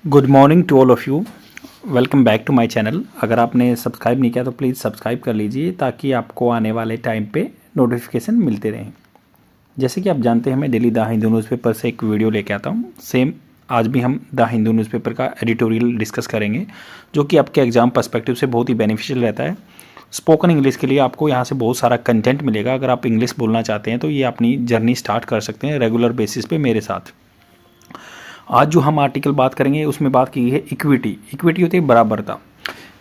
Good morning to all of you. Welcome back to my channel. अगर आपने subscribe नहीं किया तो प्लीज़ सब्सक्राइब कर लीजिए ताकि आपको आने वाले टाइम पे नोटिफिकेशन मिलते रहें। जैसे कि आप जानते हैं मैं डेली द हिंदू न्यूज़पेपर से एक वीडियो लेके आता हूँ। सेम आज भी हम द हिंदू न्यूज़पेपर का एडिटोरियल डिस्कस करेंगे जो कि आपके एग्ज़ाम पर्सपेक्टिव से बहुत ही बेनिफिशियल रहता है। स्पोकन इंग्लिश के लिए आपको यहाँ से बहुत सारा कंटेंट मिलेगा। अगर आप इंग्लिश बोलना चाहते हैं तो ये अपनी जर्नी स्टार्ट कर सकते हैं रेगुलर बेसिस पे मेरे साथ। आज जो हम आर्टिकल बात करेंगे उसमें बात की है इक्विटी। इक्विटी होती है बराबरता।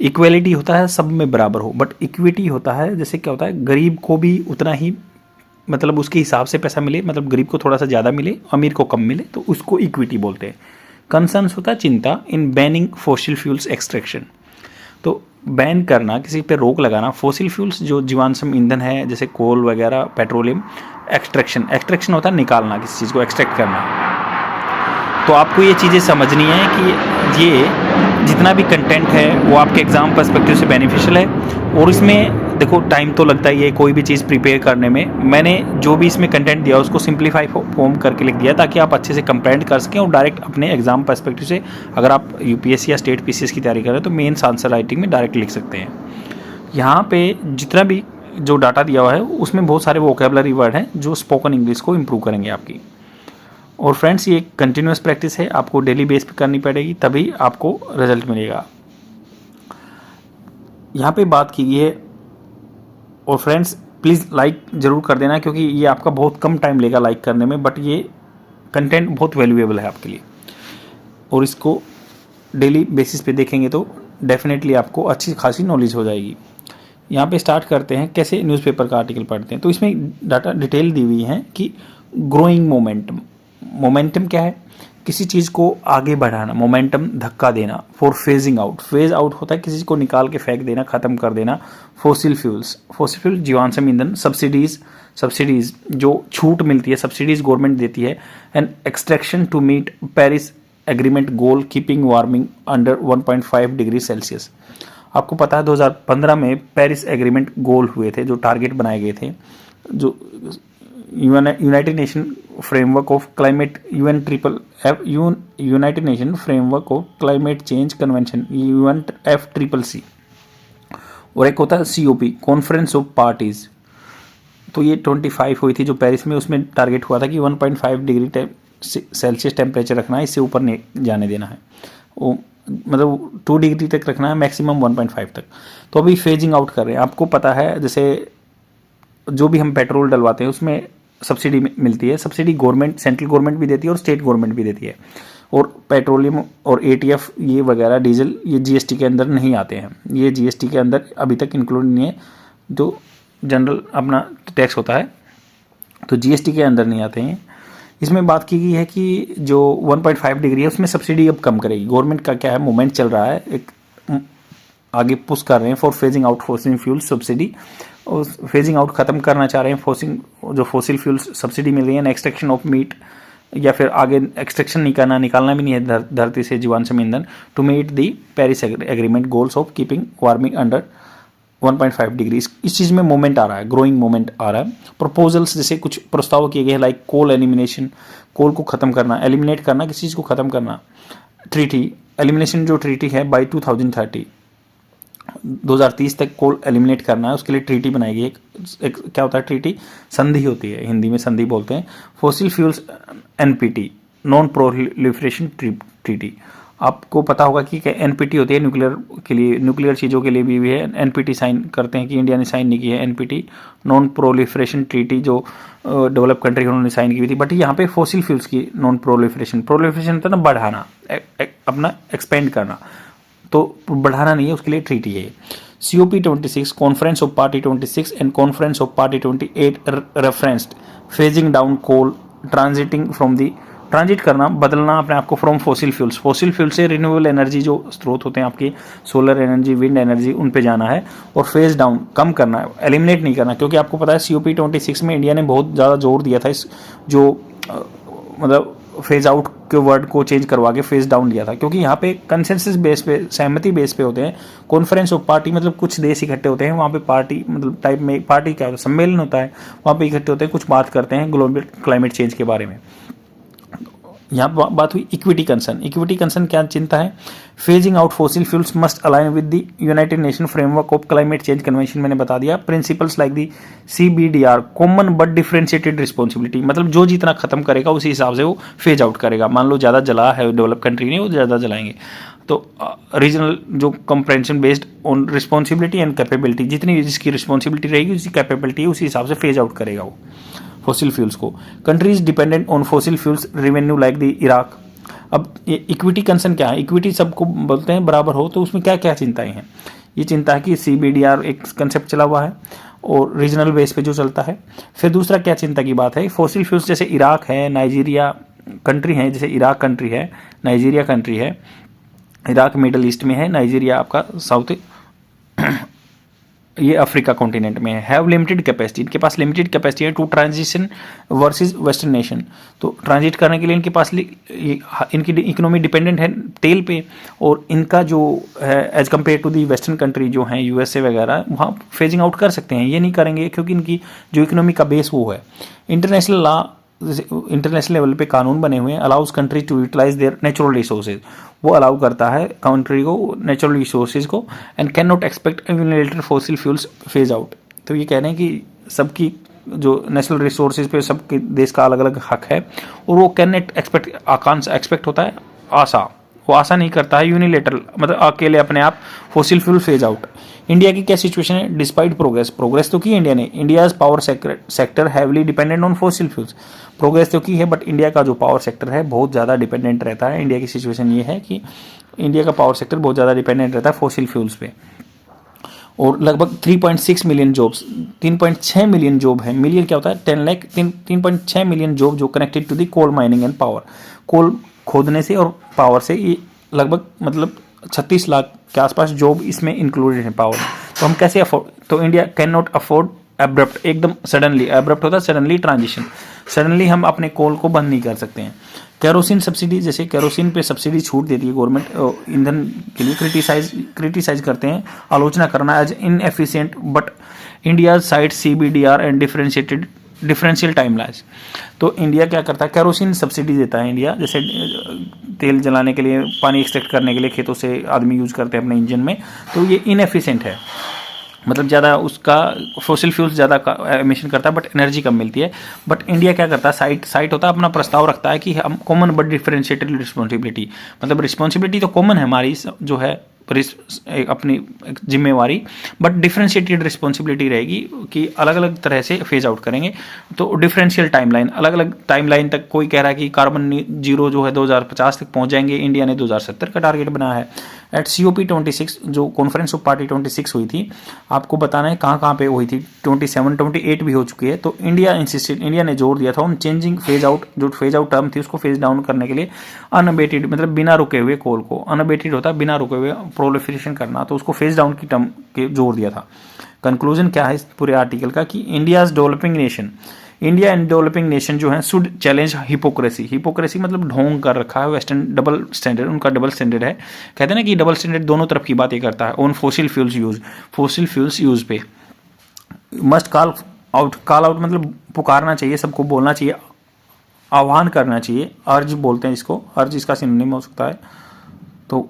इक्वेलिटी होता है सब में बराबर हो, बट इक्विटी होता है जैसे क्या होता है गरीब को भी उतना ही मतलब उसके हिसाब से पैसा मिले, मतलब गरीब को थोड़ा सा ज़्यादा मिले अमीर को कम मिले, तो उसको इक्विटी बोलते हैं। कंसर्न्स होता है चिंता इन बैनिंग फॉसिल फ्यूल्स एक्सट्रैक्शन। तो बैन करना, किसी पे रोक लगाना। फॉसिल फ्यूल्स जो जीवाश्म ईंधन है जैसे कोल वगैरह, पेट्रोलियम। एक्सट्रैक्शन, एक्सट्रैक्शन होता है निकालना, किसी चीज़ को एक्सट्रैक्ट करना। तो आपको ये चीज़ें समझनी है कि ये जितना भी कंटेंट है वो आपके एग्ज़ाम पर्सपेक्टिव से बेनिफिशियल है। और इसमें देखो टाइम तो लगता ही है कोई भी चीज़ प्रिपेयर करने में। मैंने जो भी इसमें कंटेंट दिया उसको सिंप्लीफाई फॉर्म करके लिख दिया ताकि आप अच्छे से कंप्रेहेंड कर सकें और डायरेक्ट अपने एग्ज़ाम पर्सपेक्टिव से अगर आप यूपीएससी या स्टेट पीसीएस की तैयारी कर रहे हैं तो मेंस आंसर राइटिंग में डायरेक्ट लिख सकते हैं। यहाँ पे जितना भी जो डाटा दिया हुआ है उसमें बहुत सारे वोकेबलरी वर्ड हैं जो स्पोकन इंग्लिश को इम्प्रूव करेंगे आपकी। और फ्रेंड्स ये कंटिन्यूस प्रैक्टिस है, आपको डेली बेस पे करनी पड़ेगी तभी आपको रिजल्ट मिलेगा। यहाँ पे बात की है। और फ्रेंड्स प्लीज़ लाइक ज़रूर कर देना क्योंकि ये आपका बहुत कम टाइम लेगा लाइक करने में, बट ये कंटेंट बहुत वैल्यूएबल है आपके लिए। और इसको डेली बेसिस पे देखेंगे तो डेफिनेटली आपको अच्छी खासी नॉलेज हो जाएगी। यहाँ पे स्टार्ट करते हैं कैसे न्यूज़पेपर का आर्टिकल पढ़ते हैं। तो इसमें डाटा डिटेल दी हुई है कि ग्रोइंग मोमेंटम। मोमेंटम क्या है? किसी चीज़ को आगे बढ़ाना, मोमेंटम धक्का देना। For phasing out, phase out होता है किसी चीज़ को निकाल के फेंक देना, ख़त्म कर देना। फॉसिल फ्यूल्स, फॉसिल फ्यूल जीवाश्म ईंधन। सब्सिडीज़ जो छूट मिलती है, सब्सिडीज़ गवर्नमेंट देती है। And extraction to meet Paris agreement goal keeping warming under 1.5 degree Celsius. आपको पता है 2015 में पेरिस एग्रीमेंट गोल हुए थे, जो टारगेट बनाए गए थे, जो United Nation framework of climate United Nation framework of climate change convention UNFCCC। और एक होता है COP, कॉन्फ्रेंस ऑफ पार्टीज। तो ये 25 हुई थी जो पेरिस में, उसमें टारगेट हुआ था कि 1.5 डिग्री सेल्सियस टेम्परेचर रखना है, इससे ऊपर नहीं जाने देना है। वो मतलब 2 डिग्री तक रखना है, मैक्सिमम 1.5 तक। तो अभी फेजिंग आउट कर रहे हैं। आपको पता है जैसे जो भी हम पेट्रोल डलवाते हैं उसमें सब्सिडी मिलती है। सब्सिडी गवर्नमेंट, सेंट्रल गवर्नमेंट भी देती है और स्टेट गवर्नमेंट भी देती है। और पेट्रोलियम और ATF ये वगैरह डीजल ये GST के अंदर नहीं आते हैं। ये GST के अंदर अभी तक इंक्लूड नहीं है, जो जनरल अपना टैक्स होता है, तो GST के अंदर नहीं आते हैं। इसमें बात की गई है कि जो 1.5 डिग्री है उसमें सब्सिडी अब कम करेगी गवर्नमेंट का। क्या है, मूवमेंट चल रहा है, एक आगे पुश कर रहे हैं for phasing out fossil fuel subsidy. और फेजिंग आउट खत्म करना चाह रहे हैं जो फॉसिल फ्यूल्स सब्सिडी मिल रही है। एक्सट्रैक्शन ऑफ मीट, या फिर आगे एक्सट्रैक्शन नहीं करना, निकालना भी नहीं है धरती से जीवाश्म ईंधन। To meet the Paris agreement goals of keeping warming under 1.5 degree. इस चीज़ में मूवमेंट आ रहा है, ग्रोइंग मूवमेंट आ रहा है। प्रपोजल्स जैसे कुछ प्रस्ताव किए गए हैं लाइक कोल एलिमिनेशन, कोल को ख़त्म करना, एलिमिनेट करना, किसी चीज़ को ख़त्म करना। ट्रीटी एलिमिनेशन जो ट्रीटी है बाई 2030 2030 तक कोल एलिमिनेट करना है, उसके लिए ट्रीटी बनाई गई। एक क्या होता है ट्रीटी? संधि होती है, हिंदी में संधि बोलते हैं। Fossil fuels NPT, non proliferation treaty. आपको पता होगा कि NPT होती है न्यूक्लियर के लिए, न्यूक्लियर चीज़ों के लिए भी है। NPT साइन करते हैं कि इंडिया ने साइन नहीं की है NPT, नॉन प्रोलिफरेशन ट्रीटी, जो डेवलप कंट्री उन्होंने साइन की हुई थी। बट यहाँ पे फॉसिल फ्यूल्स की नॉन प्रोलिफरेशन होता है ना, बढ़ाना, अपना एक्सपेंड करना, तो बढ़ाना नहीं है, उसके लिए ट्रीटी है। COP 26, conference of party 26 and conference of party 28 referenced phasing down coal, transit करना, बदलना अपने आप को from fossil fuels. Fossil fuel से रिन्यूएबल एनर्जी जो स्रोत होते हैं आपके, सोलर एनर्जी, विंड एनर्जी, उन पे जाना है। और फेज डाउन, कम करना है, एलिमिनेट नहीं करना। क्योंकि आपको पता है COP 26 में इंडिया ने बहुत ज़्यादा जोर दिया था इस जो मतलब फेज आउट के वर्ड को चेंज करवा के फेज डाउन लिया था। क्योंकि यहाँ पे कंसेंसस बेस पे, सहमति बेस पे होते हैं। कॉन्फ्रेंस ऑफ पार्टी मतलब कुछ देश इकट्ठे होते हैं, वहाँ पे पार्टी मतलब टाइप में पार्टी क्या होता है, सम्मेलन होता है, वहाँ पे इकट्ठे होते हैं, कुछ बात करते हैं ग्लोबल क्लाइमेट चेंज के बारे में। यहाँ बात हुई इक्विटी कंसर्न। इक्विटी कंसर्न क्या चिंता है? Phasing out fossil fuels must align with the United Nation framework of climate change convention. मैंने बता दिया principles like the CBDR common but differentiated responsibility, मतलब जो जितना खत्म करेगा उसी हिसाब से वो फेज आउट करेगा। मान लो ज़्यादा जला है डेवलप कंट्री ने, वो ज़्यादा जलाएंगे तो रीजनल जो compression based on responsibility and capability, जितनी जिसकी रिस्पॉन्सिबिलिटी रहेगी उसी कैपेबिलिटी उसी हिसाब से फेज आउट करेगा वो फॉसिल फ्यूल्स को। Countries dependent on fossil fuels revenue like the Iraq. अब इक्विटी कंसर्न क्या है? इक्विटी सबको बोलते हैं बराबर हो, तो उसमें क्या क्या चिंताएं हैं? ये चिंता है कि CBDR एक कंसेप्ट चला हुआ है और रीजनल बेस पे जो चलता है। फिर दूसरा क्या चिंता की बात है? फॉसिल फ्यूल्स जैसे इराक है, नाइजीरिया कंट्री है, जैसे इराक कंट्री है, नाइजीरिया कंट्री है। इराक मिडल ईस्ट में है, नाइजीरिया आपका साउथ ये अफ्रीका कॉन्टिनेंट में है। हैव लिमिटेड कैपेसिटी, इनके पास लिमिटेड कैपेसिटी है to transition versus western nation. तो ट्रांजिट करने के लिए इनके पास इनकी इकोनॉमी डिपेंडेंट है तेल पे, और इनका जो है as compare to the western country जो हैं USA वगैरह, वहाँ फेजिंग आउट कर सकते हैं। ये नहीं करेंगे क्योंकि इनकी जो इकोनॉमी का बेस वो है। इंटरनेशनल लॉ, इंटरनेशनल लेवल पे कानून बने हुए हैं, allows country to utilise their natural resources, वो अलाउ करता है कंट्री को नेचुरल रिसोर्सेज को, and can not expect unilateral fossil fuels phase out. तो ये कह रहे हैं कि सबकी जो नेचुरल रिसोर्सेज पे सबके देश का अलग अलग हक है, और वो can not expect, Akanksha expect होता है आशा, वो आशा नहीं करता है यूनिलेटरल, मतलब अकेले अपने आप fossil fuel phase out. India की क्या सिचुएशन है? डिस्पाइट प्रोग्रेस तो की इंडिया ने, India's power sector heavily dependent on fossil fuels. Progress तो की है, बट इंडिया का जो पावर सेक्टर है बहुत ज़्यादा डिपेंडेंट रहता है। इंडिया की सिचुएशन ये है कि इंडिया का पावर सेक्टर बहुत ज़्यादा डिपेंडेंट रहता है फॉसिल फ्यूल्स पे, और लगभग 3.6 मिलियन जॉब्स, 3.6 मिलियन जॉब है। मिलियन क्या होता है? 10 लाख, 3.6 मिलियन जॉब जो connected to the coal mining and power, coal खोदने से और पावर से, ये लगभग मतलब 36 लाख के आसपास जॉब इसमें इंक्लूडेड है पावर। तो हम कैसे अफोर्ड, तो India can not afford abrupt, एकदम सडनली, एब्रप्ट होता है सडनली ट्रांजिशन, सडनली हम अपने कोल को बंद नहीं कर सकते हैं। कैरोसिन सब्सिडी, जैसे कैरोसिन पे सब्सिडी छूट देती है गवर्नमेंट ईंधन के लिए, क्रिटिसाइज करते हैं, आलोचना करना as inefficient, but India side CBDR and differential timelines. तो इंडिया क्या करता है? कैरोसिन सब्सिडी देता है इंडिया, जैसे तेल जलाने के लिए, पानी एक्सट्रैक्ट करने के लिए खेतों से आदमी यूज़ करते हैं अपने इंजन में, तो ये इनएफिशिएंट है, मतलब ज़्यादा उसका फॉसिल फ्यूल्स ज़्यादा एमिशन करता है बट एनर्जी कम मिलती है। बट इंडिया क्या करता है? साइट होता है, अपना प्रस्ताव रखता है कि हम कॉमन बट डिफरेंशिएटेड रिस्पॉन्सिबिलिटी, मतलब रिस्पॉन्सिबिलिटी तो कॉमन है हमारी जो है अपनी जिम्मेवारी, बट डिफरेंशिएटेड रिस्पॉन्सिबिलिटी रहेगी कि अलग अलग तरह से फेज आउट करेंगे। तो डिफरेंशियल टाइमलाइन, अलग अलग टाइमलाइन तक, कोई कह रहा है कि कार्बन जीरो जो है 2050 तक पहुंच जाएंगे, इंडिया ने 2070 का टारगेट बनाया है। एट COP26 जो कॉन्फ्रेंस ऑफ पार्टी 26 हुई थी, आपको बताना है कहाँ पे हुई थी, 27 28 भी हो चुकी है। तो इंडिया ने जोर दिया था उन चेंजिंग फेज आउट, जो फेज आउट टर्म थी उसको फेज डाउन करने के लिए, अनअबेटेड मतलब बिना रुके हुए कोल को, अनअबेटेड होता है बिना रुके हुए प्रोलिफरेशन करना, तो उसको फेज डाउन की टर्म के जोर दिया था। कंक्लूजन क्या है इस पूरे आर्टिकल का कि इंडिया एंड डेवलपिंग नेशन जो है शुड चैलेंज हिपोक्रेसी मतलब ढोंग कर रखा है वेस्टर्न डबल स्टैंडर्ड, उनका डबल स्टैंडर्ड है। कहते हैं ना कि डबल स्टैंडर्ड दोनों तरफ की बातें करता है। ऑन फॉसिल फ्यूल्स यूज पे मस्ट कॉल आउट मतलब पुकारना चाहिए, सबको बोलना चाहिए, आह्वान करना चाहिए। अर्ज बोलते हैं इसको, अर्ज इसका सिनोनिम हो सकता है। तो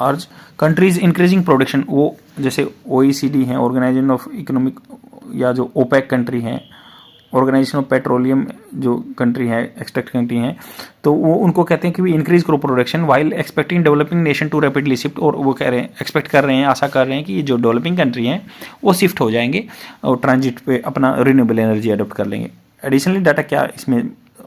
अर्ज कंट्रीज इंक्रीजिंग प्रोडक्शन, वो जैसे OECD हैं, ऑर्गेनाइजेशन ऑफ इकोनॉमिक, या जो OPEC कंट्री हैं, ऑर्गेनाइजेशन ऑफ पेट्रोलियम जो कंट्री है, एक्सट्रैक्ट कंट्री हैं, तो वो उनको कहते हैं कि भी इंक्रीज करो production while expecting developing nation to rapidly shift, और वो कह रहे हैं, एक्सपेक्ट कर रहे हैं, आशा कर रहे हैं कि जो डेवलपिंग कंट्री हैं वो शिफ्ट हो जाएंगे और ट्रांजिट पे अपना रिन्यूएबल एनर्जी अडोप्ट कर लेंगे। एडिशनली डाटा क्या इसमें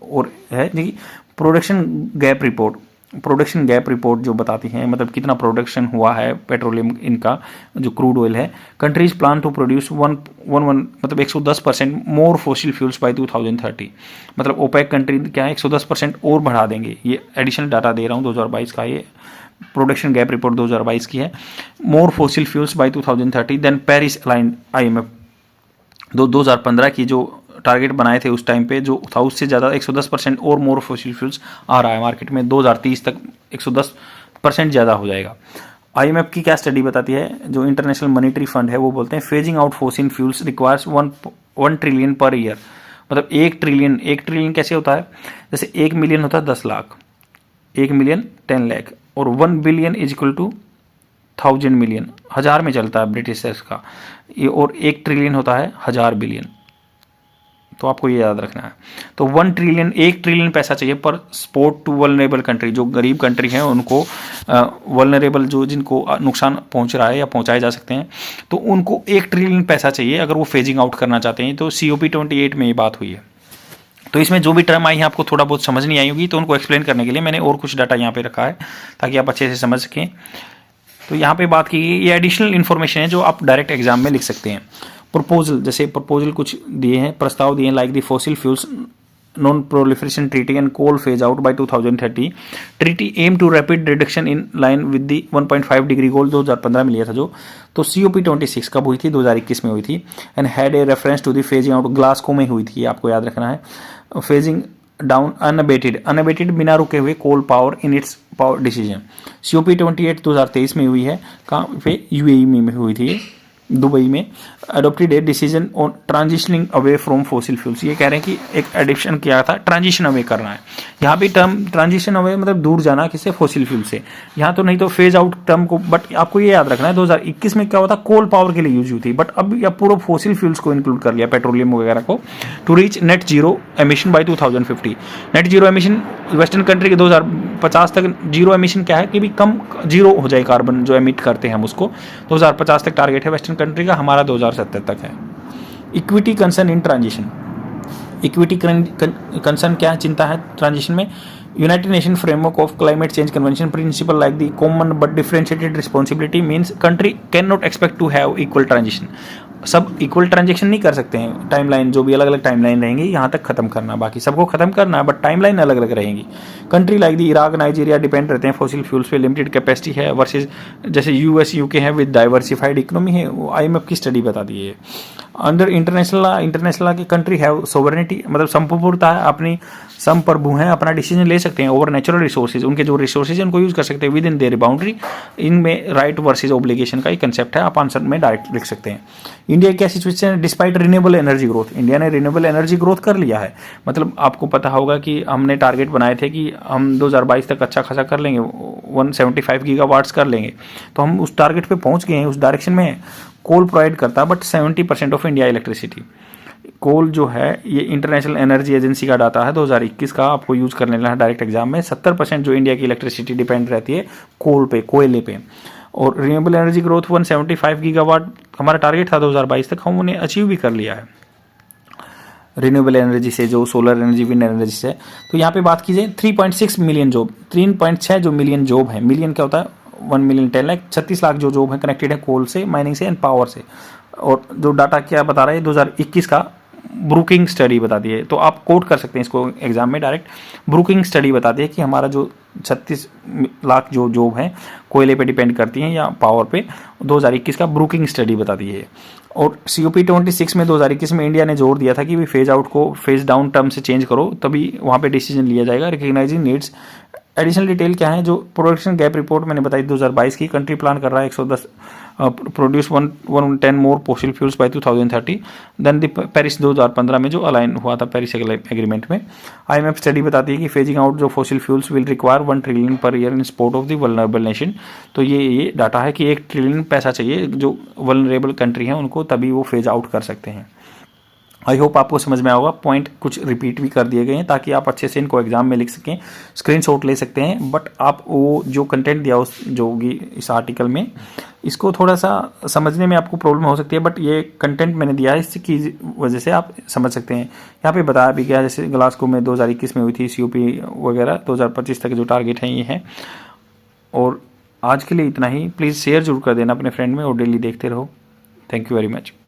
और है कि प्रोडक्शन गैप रिपोर्ट जो बताती है, मतलब कितना प्रोडक्शन हुआ है पेट्रोलियम, इनका जो क्रूड ऑयल है। कंट्रीज प्लान टू प्रोड्यूस 111 मतलब 110% मोर फॉसिल फ्यूल्स बाय 2030, मतलब OPEC कंट्री क्या है 110% और बढ़ा देंगे। ये एडिशनल डाटा दे रहा हूँ 2022 का, ये प्रोडक्शन गैप रिपोर्ट 2022 की है। More fossil fuels by 2030 than Paris aligned IMF 2015 की जो टारगेट बनाए थे उस टाइम पे जो था, उससे ज़्यादा 110% और मोर फॉसिल फ्यूल्स आ रहा है मार्केट में। 2030 तक 110% ज़्यादा हो जाएगा। IMF की क्या स्टडी बताती है, जो इंटरनेशनल मॉनेटरी फंड है वो बोलते हैं phasing out fossil fuels requires 1 trillion per year, मतलब 1 ट्रिलियन कैसे होता है, जैसे 1 मिलियन होता है 10 लाख, 1 मिलियन 10 लाख, और 1 billion is equal to 1000 million, 1000 में चलता है ब्रिटिशर्स का ये, और 1 ट्रिलियन होता है 1000 बिलियन। तो आपको ये याद रखना है। तो 1 ट्रिलियन पैसा चाहिए पर सपोर्ट टू वल्नरेबल कंट्री, जो गरीब कंट्री हैं उनको वल्नरेबल जो जिनको नुकसान पहुंच रहा है या पहुंचाए जा सकते हैं, तो उनको 1 ट्रिलियन पैसा चाहिए अगर वो फेजिंग आउट करना चाहते हैं। तो COP28 में ये बात हुई है। तो इसमें जो भी टर्म आई है आपको थोड़ा बहुत समझ नहीं आई होगी, तो उनको एक्सप्लेन करने के लिए मैंने और कुछ डाटा यहाँ पे रखा है ताकि आप अच्छे से समझ सकें। तो यहाँ पे बात की गई, ये एडिशनल इन्फॉर्मेशन है जो आप डायरेक्ट एग्जाम में लिख सकते हैं। प्रपोजल, जैसे प्रपोजल कुछ दिए हैं, प्रस्ताव दिए हैं, like the fossil fuels non proliferation treaty and coal phase out by 2030। Treaty aim to rapid reduction in line with the 1.5 degree goal 2015 में लिया था जो। तो COP26 कब हुई थी, 2021 में हुई थी, and had a reference to the phasing out, Glasgow में हुई थी, आपको याद रखना है। फेजिंग डाउन अनअबेटेड बिना रुके हुए coal power in its power decision. COP28 2023 में हुई है, कहाँ पे, UAE में हुई थी, दुबई में। Adopted a decision on transitioning away from fossil fuels, ये कह रहे हैं कि एक एडिप्शन किया था, ट्रांजिशन अवे करना है। यहाँ भी टर्म ट्रांजिशन अवे मतलब दूर जाना किससे, फॉसिल फ्यूल से। यहाँ तो नहीं तो फेज आउट टर्म को, बट आपको ये याद रखना है 2021 में क्या होता, कोल पावर के लिए यूज हुई थी, बट अब या पूरा फॉसिल फ्यूल्स को इंक्लूड कर लिया, पेट्रोलियम वगैरह को। To reach net zero emission by 2050, net zero emission western country के 2050 तक जीरो एमिशन क्या है कि भी कम जीरो हो जाए कार्बन जो एमिट करते हैं हम उसको, 2050 तक टारगेट है वेस्टर्न कंट्री का, हमारा 2070 तक है। Equity concern in transition, equity concern क्या चिंता है ट्रांजिशन में। United Nation framework of climate change convention principle like the common but differentiated responsibility means country can not expect to have equal transition, सब equal transaction नहीं कर सकते हैं। Timeline जो भी अलग अलग टाइमलाइन रहेंगी, यहाँ तक खत्म करना, बाकी सबको खत्म करना है, बट टाइमलाइन अलग अलग रहेंगी। Country like the Iraq, Nigeria depend रहते हैं फॉसिल फ्यूल्स पे, लिमिटेड कैपेसिटी है वर्सेस जैसे US UK है विद डाइवर्सिफाइड इकोनॉमी है, IMF की स्टडी बताती है। अंडर इंटरनेशनल की कंट्री हैव सोवरेनिटी, मतलब संप्रभुता है, अपनी संप्रभु हैं, अपना डिसीजन ले सकते हैं ओवर नेचुरल रिसोर्सेज, उनके जो रिसोर्सेज हैं उनको यूज कर सकते हैं विद इन देयर बाउंड्री। इनमें राइट वर्सेज ऑब्लिगेशन का एक कंसेप्ट है, आप आंसर में डायरेक्ट लिख सकते हैं। इंडिया क्या सिचुएशन है, despite renewable energy growth, India ने रिन्यूएबल एनर्जी ग्रोथ कर लिया है। मतलब आपको पता होगा कि हमने टारगेट बनाए थे कि हम 2022 तक अच्छा खासा कर लेंगे, 175 गीगावाट्स कर लेंगे, तो हम उस टारगेट पे पहुंच गए हैं, उस डायरेक्शन में। कोल प्रोवाइड करता है बट 70% ऑफ इंडिया इलेक्ट्रिसिटी, कोल जो है ये इंटरनेशनल एनर्जी एजेंसी का डाटा है 2021 का, आपको यूज कर लेना है डायरेक्ट एग्जाम में। 70% जो इंडिया की इलेक्ट्रिसिटी डिपेंड रहती है कोल पे, कोयले पे। और रिन्यूएबल एनर्जी ग्रोथ 175 गीगावाट हमारा टारगेट था 2022 तक, हम उन्हें अचीव भी कर लिया है रिन्यूएबल एनर्जी से, जो सोलर एनर्जी, विंड एनर्जी से। तो यहाँ पे बात कीजिए 3.6 मिलियन जॉब, 3.6 जो मिलियन जॉब है, मिलियन क्या होता है 1 मिलियन 10 लाख, 36 लाख जो जॉब है कनेक्टेड है कोल से, माइनिंग से एंड पावर से। और जो डाटा क्या बता रहा है 2021 का ब्रूकिंग स्टडी बताती है, तो आप कोट कर सकते हैं इसको एग्जाम में डायरेक्ट। ब्रूकिंग स्टडी बताती है कि हमारा जो 36 लाख जो जॉब है कोयले पे डिपेंड करती हैं या पावर पे, 2021 का ब्रूकिंग स्टडी बताती है। और COP26 में 2021 में इंडिया ने जोर दिया था कि भी फेज आउट को फेज डाउन टर्म से चेंज करो, तभी वहाँ पे डिसीजन लिया जाएगा, रिकग्नाइजिंग नीड्स। एडिशनल डिटेल क्या है, जो प्रोडक्शन गैप रिपोर्ट मैंने बताई 2022 की, कंट्री प्लान कर रहा है 110 produce 110 more fossil fuels by 2030 then the Paris 2015 में जो अलाइन हुआ था पेरिस एग्रीमेंट में। IMF स्टडी बताती है कि फेजिंग आउट जो fossil fuels will require 1 trillion per year in support of the vulnerable nation. तो ये डाटा है कि 1 ट्रिलियन पैसा चाहिए जो वल्नरेबल कंट्री हैं उनको, तभी वो फेज आउट कर सकते हैं। आई होप आपको समझ में आएगा, पॉइंट कुछ रिपीट भी कर दिए गए हैं ताकि आप अच्छे से इनको एग्जाम में लिख सकें, स्क्रीनशॉट ले सकते हैं। बट आप वो जो कंटेंट दिया उस जो होगी इस आर्टिकल में, इसको थोड़ा सा समझने में आपको प्रॉब्लम हो सकती है, बट ये कंटेंट मैंने दिया है इसकी वजह से आप समझ सकते हैं। यहाँ पे बताया भी गया, जैसे ग्लासगो में 2021 में हुई थी COP वगैरह, 2025 तक जो टारगेट है ये है। और आज के लिए इतना ही, प्लीज़ शेयर जरूर कर देना अपने फ्रेंड में और डेली देखते रहो। Thank you very much.